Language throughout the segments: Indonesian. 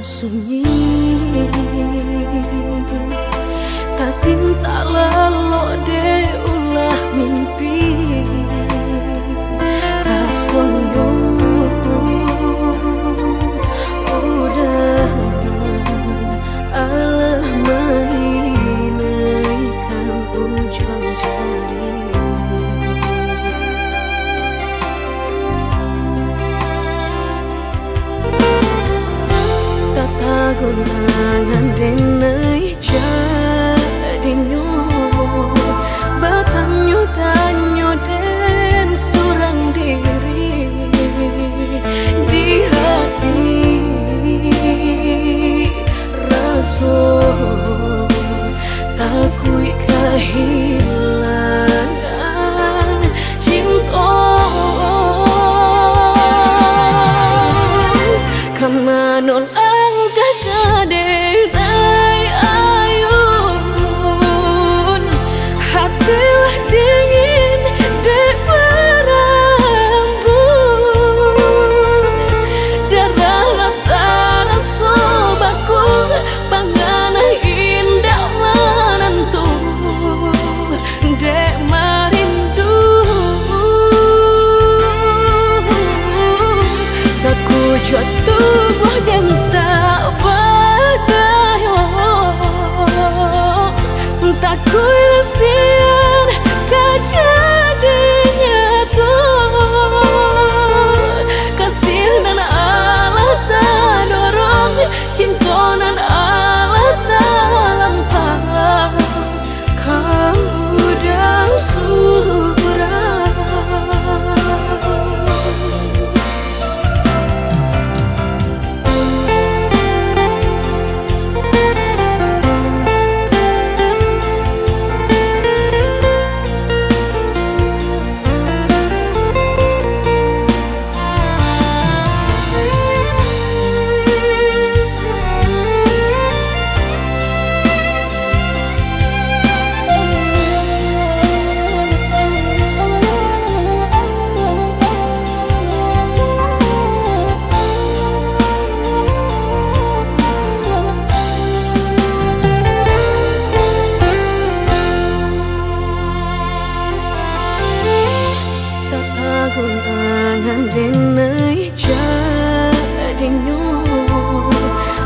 sunyi, tak cinta lelo de ulah mimpi, tak sombong udah alah mainkan ujung jari. Gunangan denai jadinya batanyo tanyo den surang diri di hati rasa takui kehilangan cinta kamanol tubuh dan tak berdaya, tak kuilasian kejadinya tuh kasih dan Allah tak dorong cinta dan Allah tak lampau kamu dah surah. Gunangan denai jadinya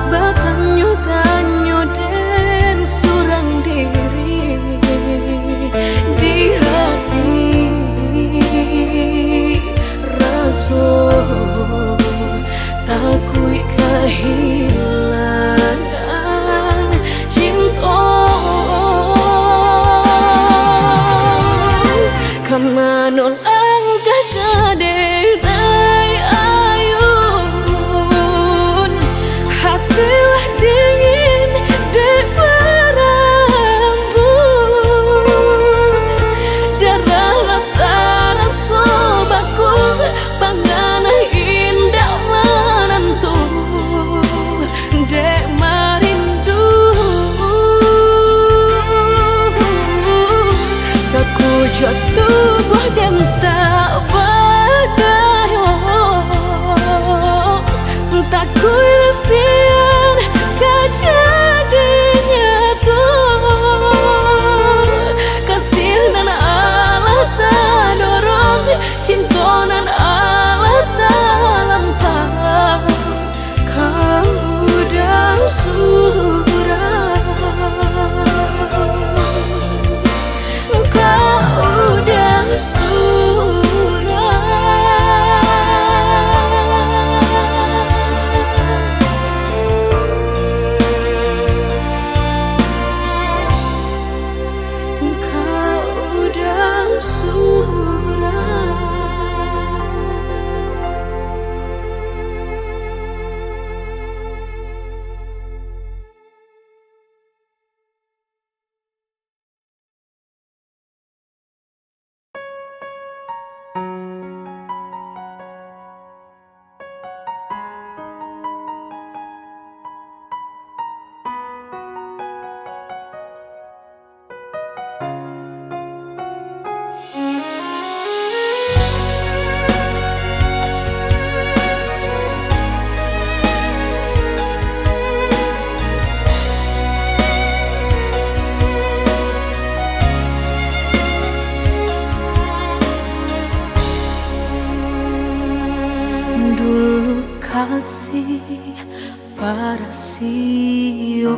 batanyo tanyo den surang diri di hati rasa takui kehilangan cinta kamanol tubuh dan tak berdaya, tak kuilasian kejadinya tuh kasih dan Allah tak dorong cinta dan Allah tak lampau kamu dah surah. Surah. para siokan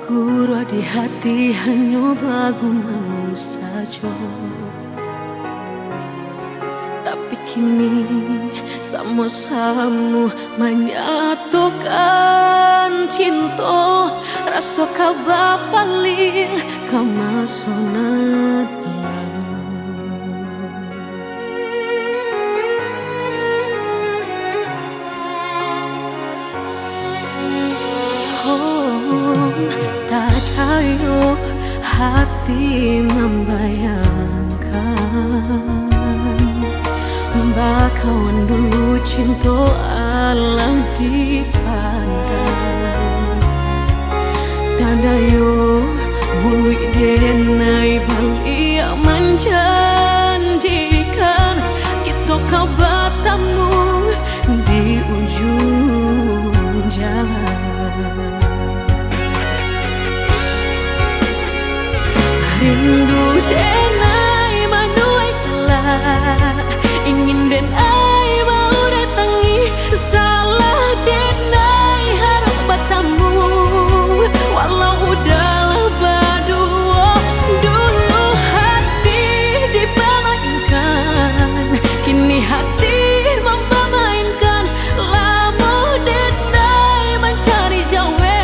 Guru di hati hanya bagumam saja. Tapi kini sama-sama menyatukan cinta. Rasa kabar paling kemasonan tak tahu hati membayangkan bakawan dulu cinta alam dipandang tanda yo bului denai bali menjanjikan kita kau bertemu di ujung jalan. Rindu denai manuai telah ingin denai mau datangi salah denai harap bertemu walau udahlah berdua dulu hati dipermainkan kini hati mempermainkan lama denai mencari jawe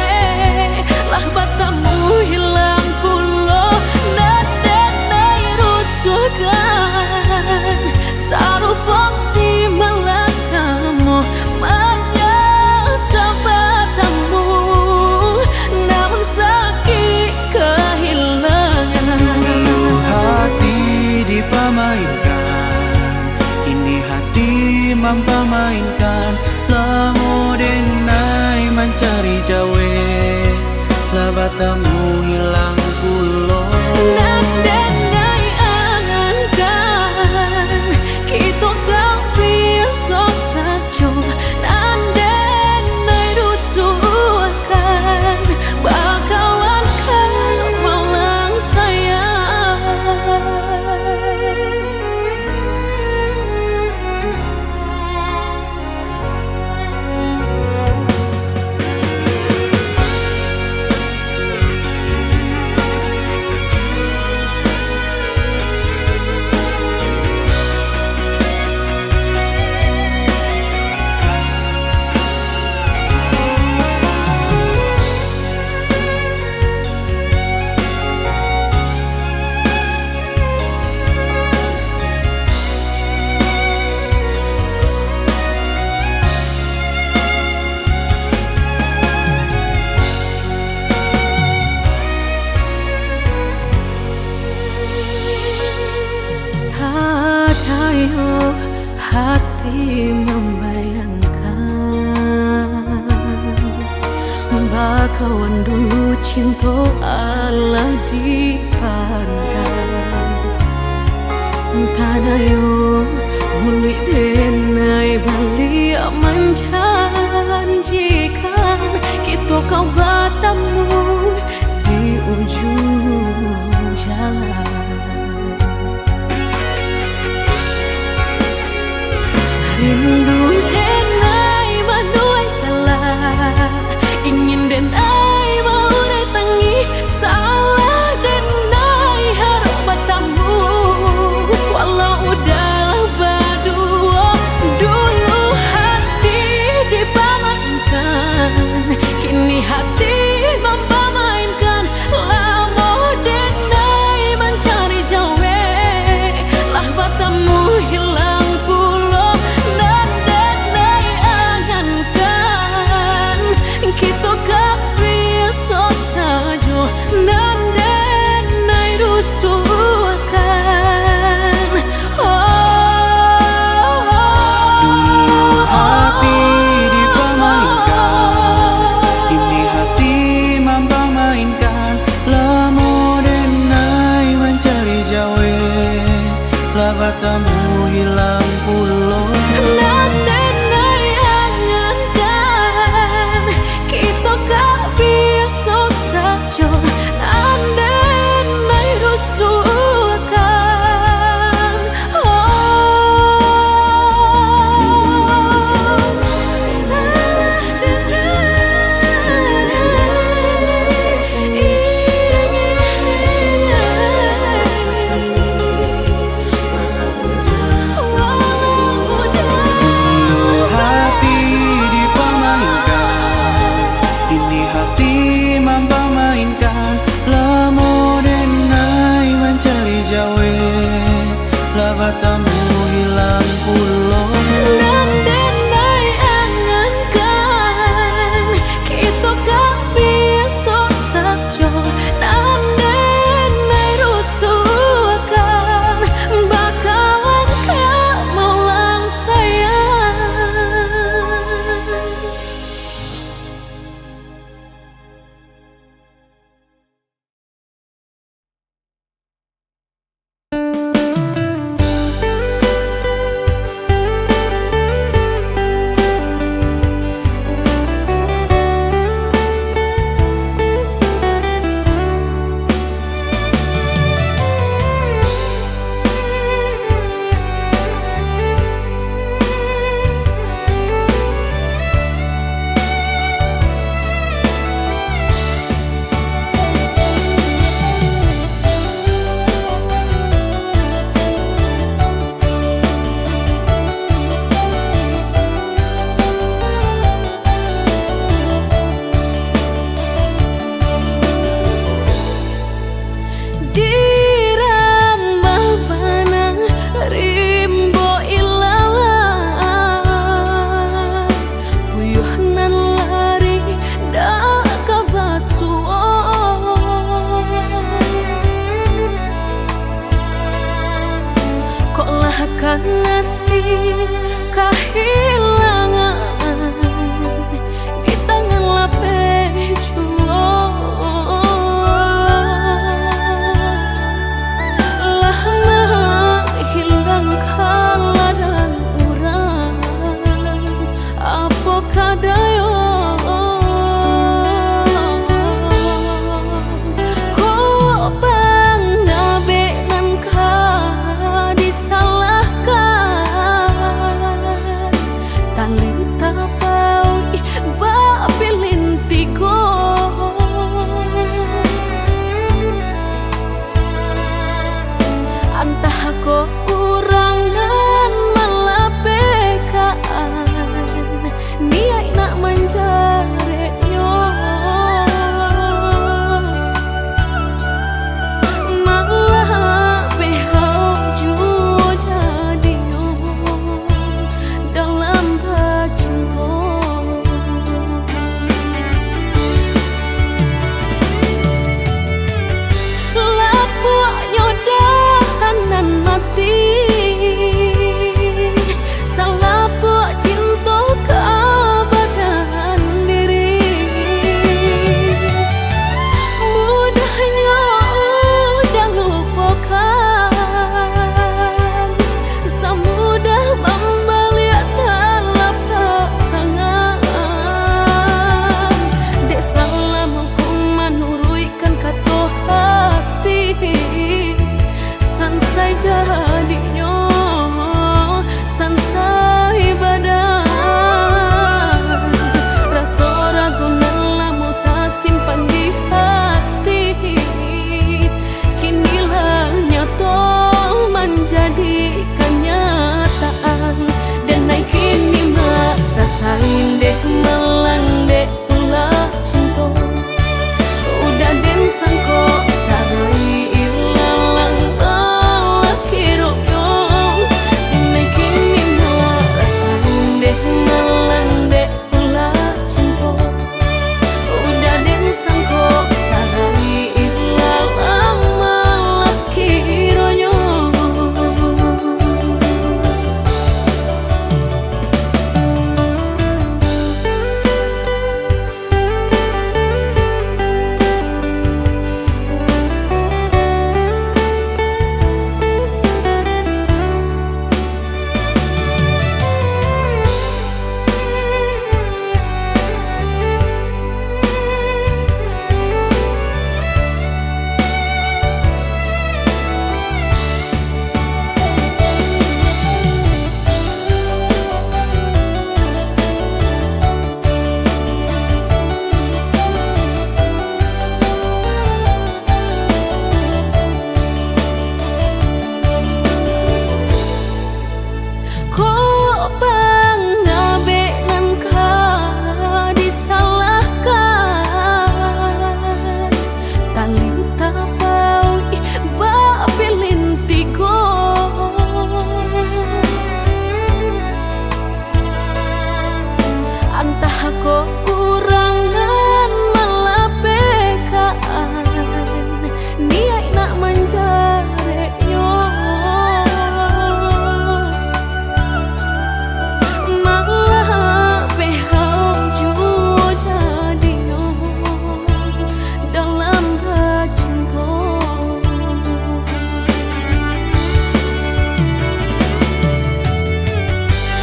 lah bertemu hilang pulau dan denai rusuhkan sarupang si melatamu menyasa bertemu namun sakit kehilangan. Hati dipermainkan kini hati mempermainkan lamo denai mencari jawe lah bertemu hilang pulau Dan denai angankan kita kau besok saja dan denai rusuhkan bakawan kau malang sayang. Tayo hati membayangkan bakawan dulu cinta Allah dipandang tadayo bului denai bali menjanjikan kita kau bertemu di ujung jalan. Rindu denai manuai telah ingin denai mau datangi salah denai harap bertemu walau udahlah berdua dulu kasih kehilangan di tangan lapeh jua. Lah hilang kala dan urang apa kadayo. Antah ko urangan malapekaan niai nak menjare yo malah behau jua jadi yo dalam bercinta. Lapuk nyodahanan mati salah buat cinta keabadian diri. Mudahnya udah lupakan, semudah membalik telapak tangan. Dek salah hukuman uruikan kata hati sansai jadinya sansai badan. Rasa ragu nelamu tak simpan di hati, kinilah nyata menjadi kenyataan. Dan naik kini mak rasain deh melang deh ulah cinta. Udah den sangko sarai ilalang kiro yo. Naik kini mak rasain deh melang deh ulah cinta. Udah den sangko sarai ilalang kiro yo. Antah ko urangan malapekaan niai nak menjare yo malah behau jua jadi yo dalam bercinta.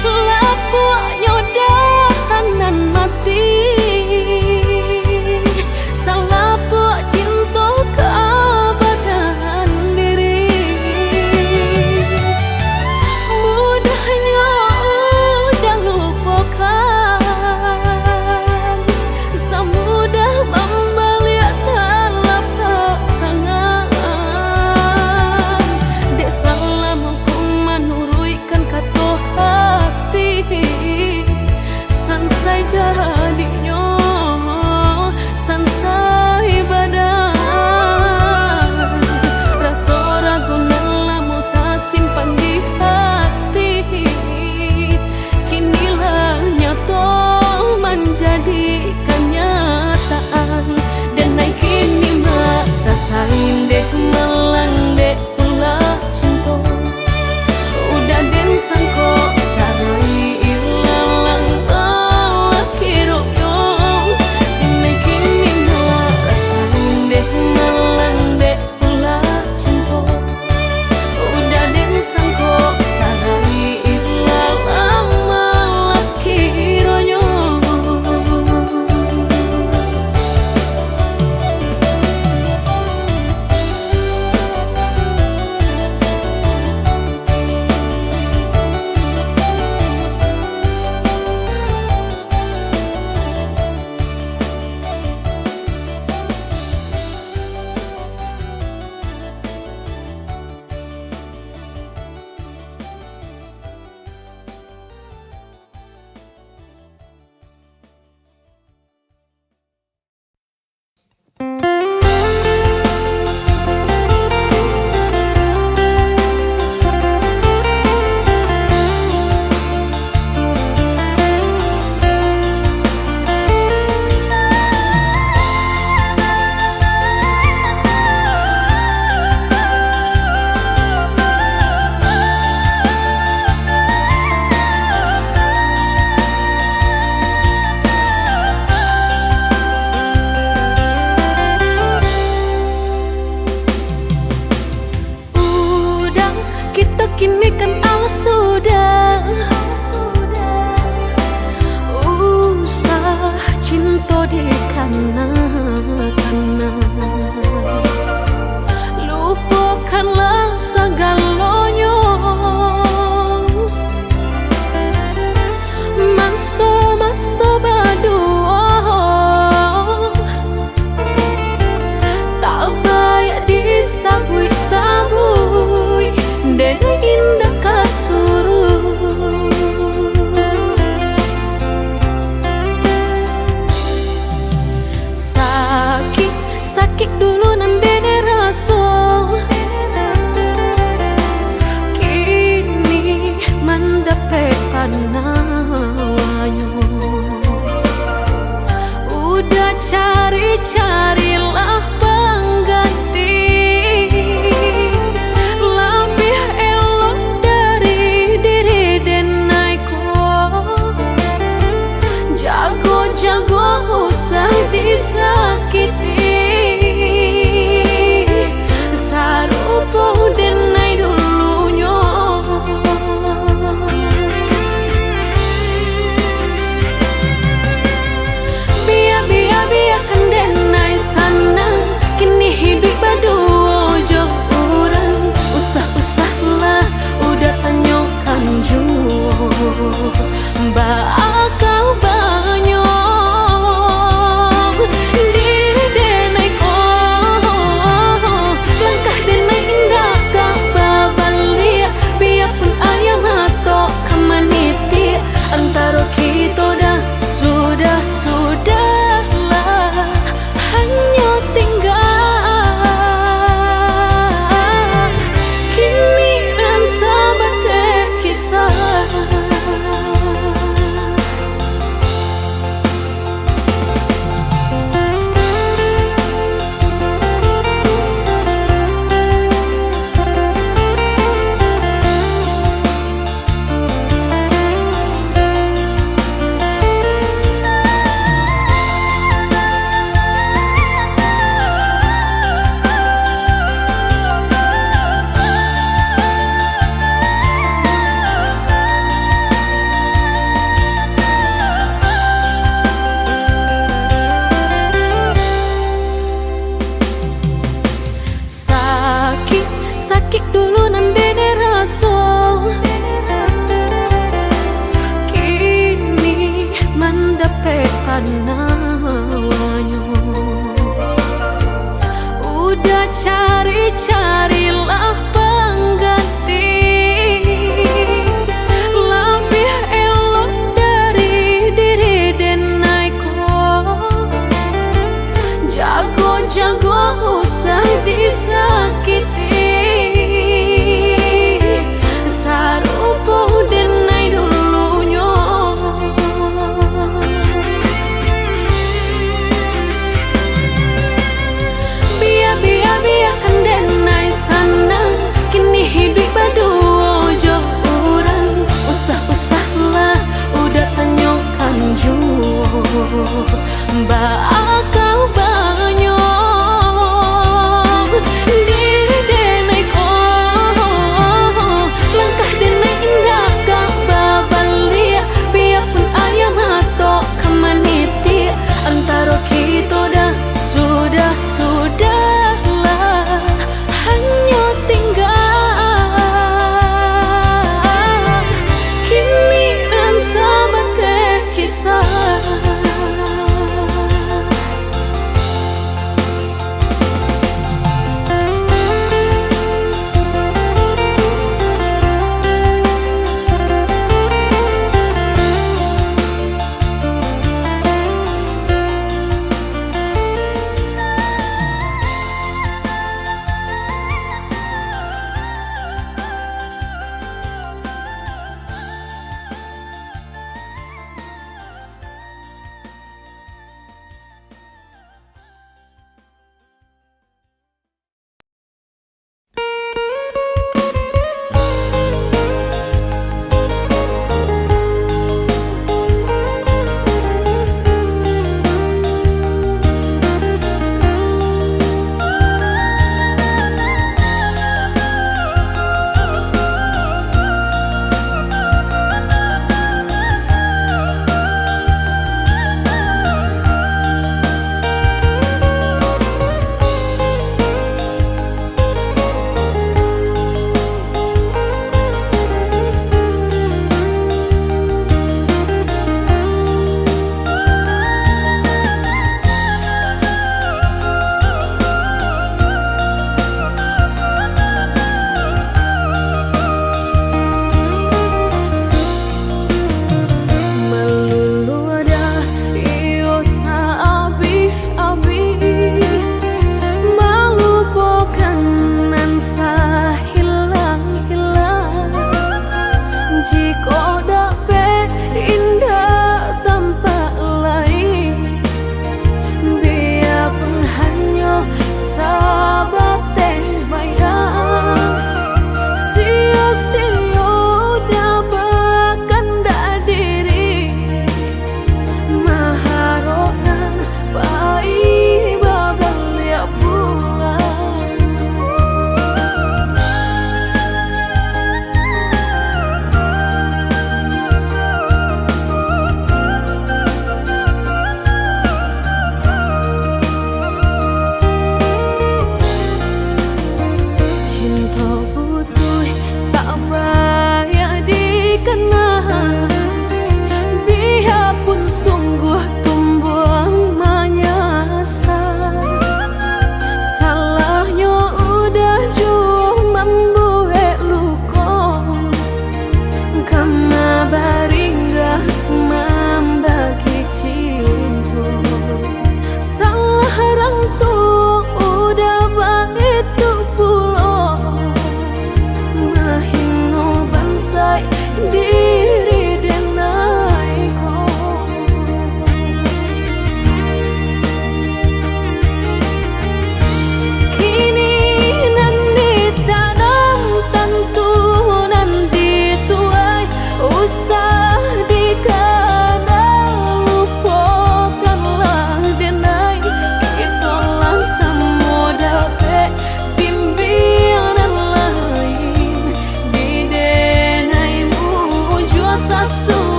Lapuk nyodahanan mati salah buat cinta keabadian diri. Mudahnya udah lupakan, semudah membalik telapak tangan. Dek salah hukuman uruikan kata hati sansai jadinya sansai badan. Rasa ragu nelamu tak simpan di hati, kinilah nyata menjadi kenyataan. Dan naik kini mak rasain deh melang deh ulah cinta. Udah den sangko sarai ilalang lalaki royong ini kini no rasain deh malang deh ulah cinta udah deng sangko sarai ilalang lalaki royong. Kita kini kan sudah usah cinta di kana-kana lupakanlah segalanya masa-masa berdua tak baik disabui-sabui dan indah kasuruh sakit dulu nandene rasa kini mendapat panawanyo udah cari-carilah pengganti lebih elok dari diri denaiku jago-jago usah disakiti sarupo denai dulunya biarkan denai sana kini hidup berdua jauh orang usah-usahlah udah tanyakan jua bakal banyak diri denai langkah denai indah tak babalia biarpun ayam atau kamaniti antara kita dah sudahlah hanya tinggal kini dan sahabat kisah. Sakit dulu nandene rasa kini mendapat panawanyo udah cari-carilah pengganti lebih elok dari diri denaiku jago-jago usah disakiti sarupo denai dulunya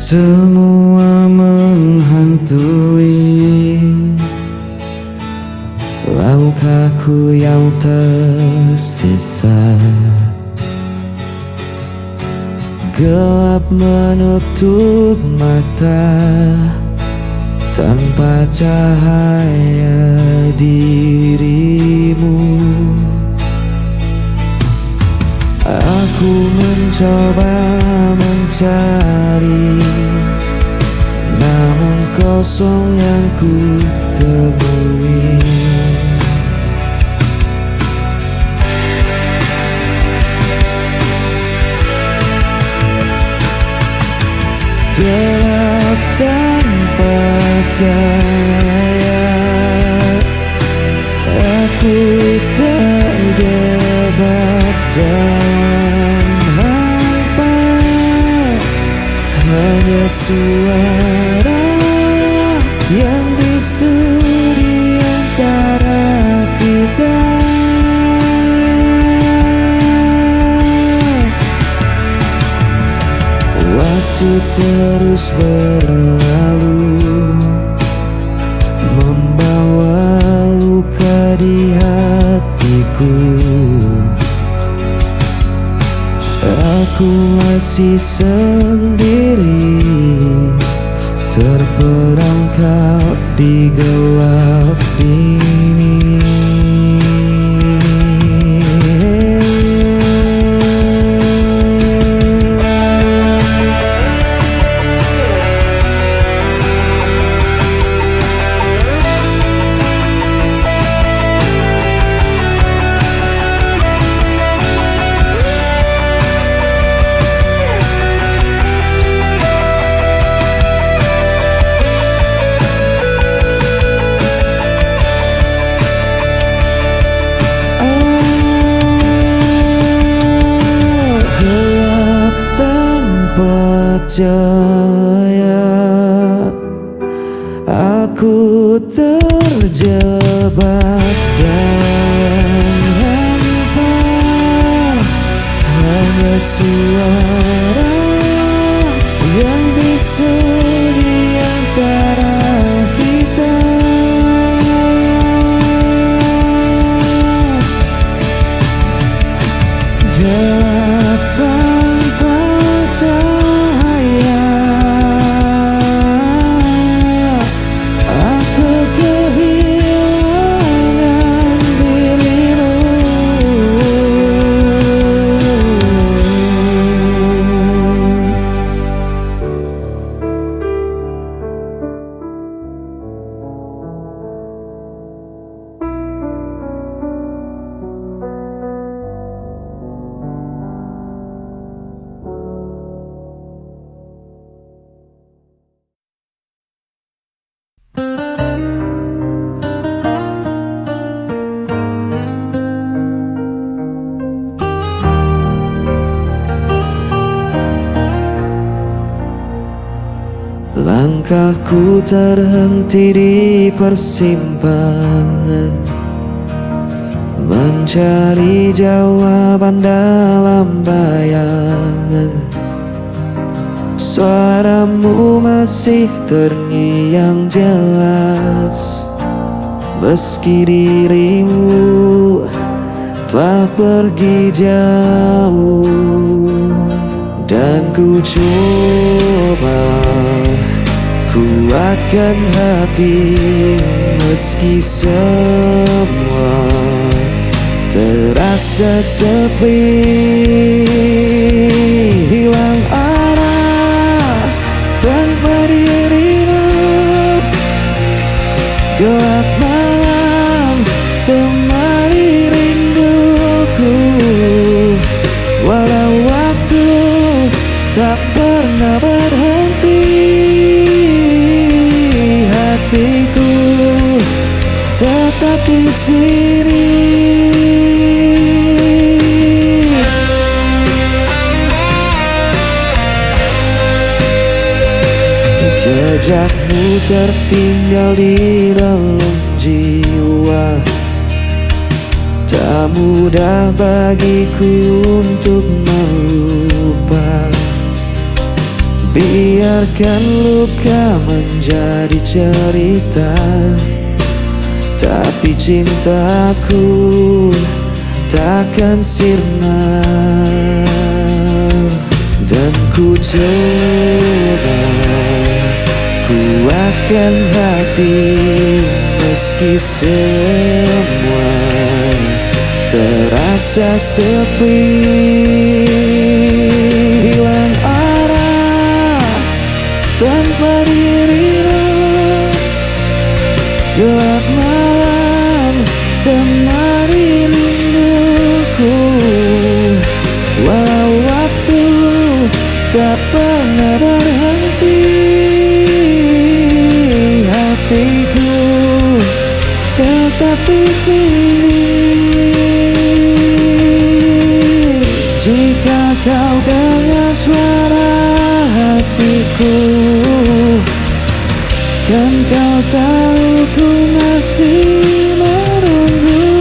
Semua menghantui langkahku yang tersisa. Gelap menutup mata tanpa cahaya dirimu. Aku mencoba mencari, namun kosong yang ku temui. Gelap tanpa cahaya, aku terjebak dan hampa. Hanya suara yang bisu di antara kita. Waktu terus berlalu, membawa luka di hatiku. Aku masih sendiri, terperangkap di gelap ini. Percaya aku terjebak dalam hampa. Hanya suara yang bisu di antara kita. Gelap tanpa cahaya, aku kehilangan dirimu. Langkahku terhenti di persimpangan, mencari jawaban dalam bayangan. Suaramu masih terngiang jelas, meski dirimu telah pergi jauh. Dan ku coba kuatkan hati, meski semua terasa sepi. Hilang arah tanpa dirimu, gelap malam temani rinduku. Walau waktu tak pernah berhenti, hatiku tetap di sini. Jejakmu tertinggal di dalam jiwa, tak mudah bagiku untuk melupa. Biar Biarkan luka menjadi cerita, tapi cintaku takkan sirna. Dan ku coba kuatkan hati meski semua terasa sepi. Hilang arah tanpa dirimu, gelap malam temani rinduku. Walau waktu tak pernah berhenti, hatiku tetap di sini. Jika kau dengar suara hatiku, kan kau tahu ku masih menunggu.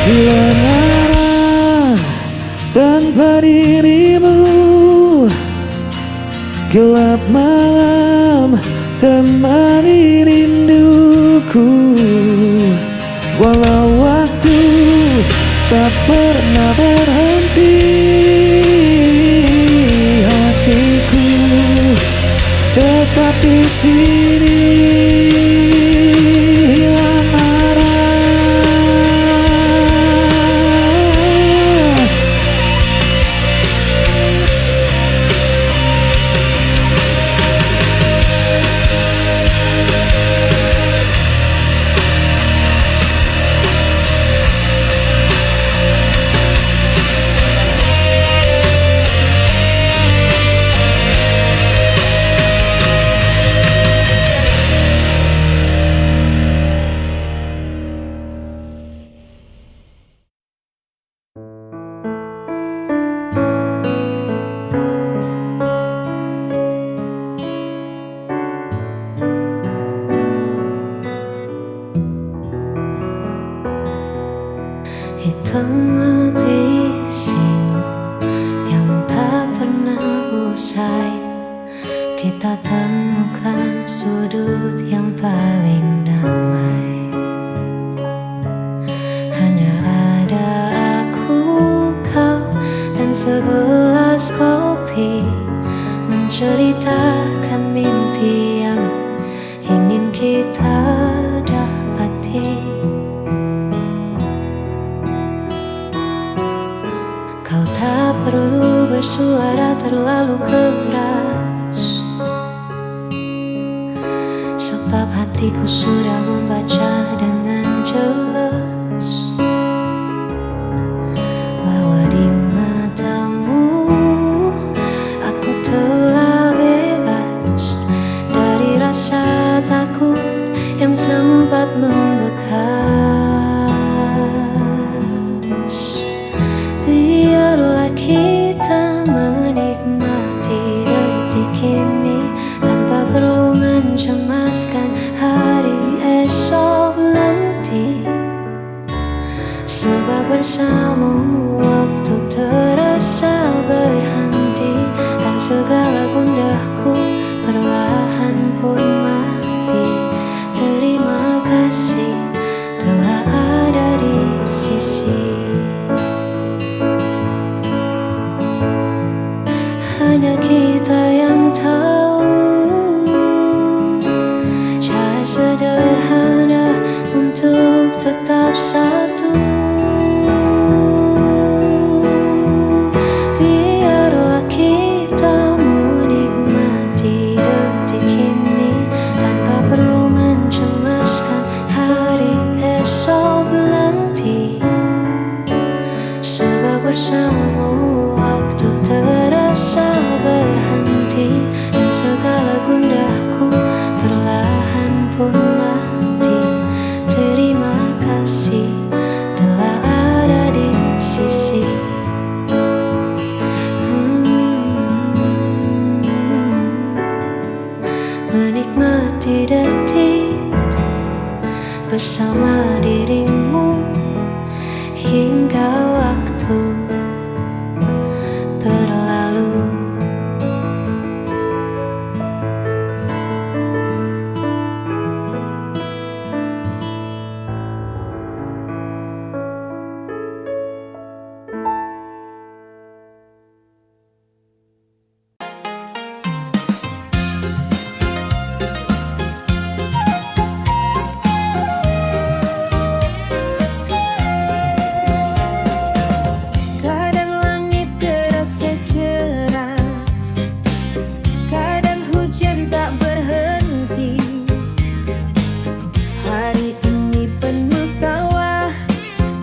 Hilang arah tanpa dirimu, gelap malam temani rinduku. Walau waktu tak pernah berhenti, hatiku tetap di sini. Hilang arah hitam bising yang tak pernah usai. Kita temukan sudut yang paling damai. Hanya ada aku, kau, dan segelas kopi, menceritakan mimpi yang ingin kita dapati. Kau tak perlu bersuara terlalu keras, sebab hatiku sudah membaca dengan jelas bahwa di matamu aku telah bebas dari rasa takut yang sempat membekas. Biarlah kita menikmati detik ini tanpa perlu mencemaskan hari esok nanti. Sebab bersamamu waktu terasa berhenti, dan segala gundahku perlahan pun mati. Terima kasih telah ada di sisi. Hanya kita yang tahu cara sederhana untuk tetap satu. Biarlah kita menikmati detik ini tanpa perlu mencemaskan hari esok nanti. Sebab bersamamu waktu terasa berhenti, dan segala gundahku perlahan pun mati. menikmati detik bersama dirimu hingga waktu berlalu.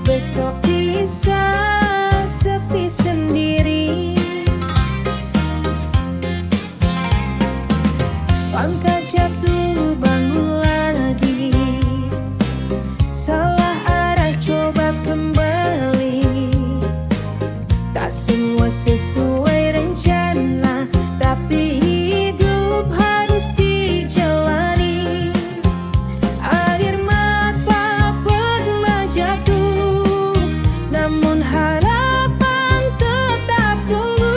Besok bisa sepi sendiri. Langkah jatuh bangun lagi, salah arah coba kembali. Tak semua sesuai rencana, tapi hidup harus dijalani. Air mata pernah jatuh, namun harapan tetap tumbuh.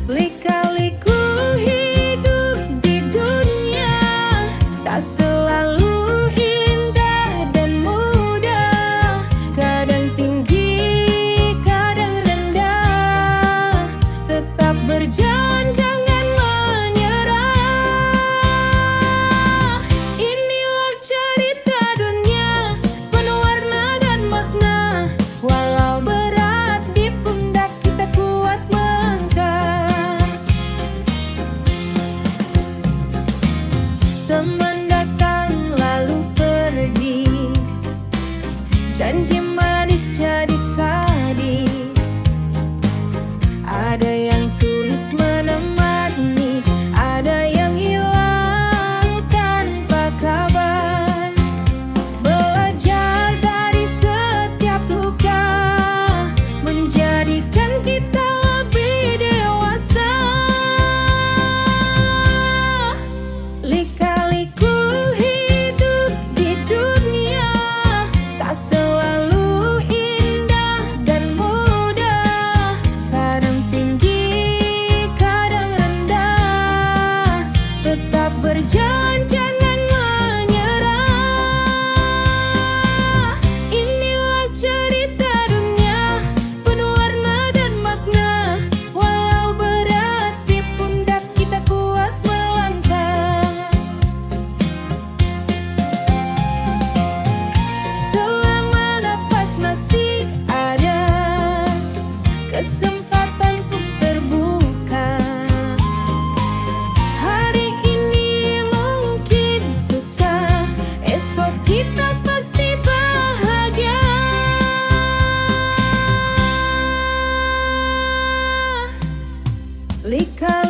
Lika-liku hidup di dunia tak selalu indah dan mudah. Kadang tinggi, kadang rendah. Tetap berjalan, jangan menyerah. Inilah cerita dunia, penuh warna dan makna. Walau berat di pundak, kita kuat melangkah. Teman datang lalu pergi, janji manis jadi sadis. Ada yang tulus menemani, ada yang hilang tanpa kabar. Belajar dari setiap luka menjadikan kita lebih dewasa. Lika-liku hidup di dunia tak selalu indah dan mudah. Kadang tinggi, kadang rendah. Tetap berjalan, jangan menyerah. Inilah cerita dunia, penuh warna dan makna. Walau berat di pundak, kita kuat melangkah. Selama nafas masih ada, kesempatan pun terbuka. Hari ini mungkin susah, esok kita pasti bahagia. Lika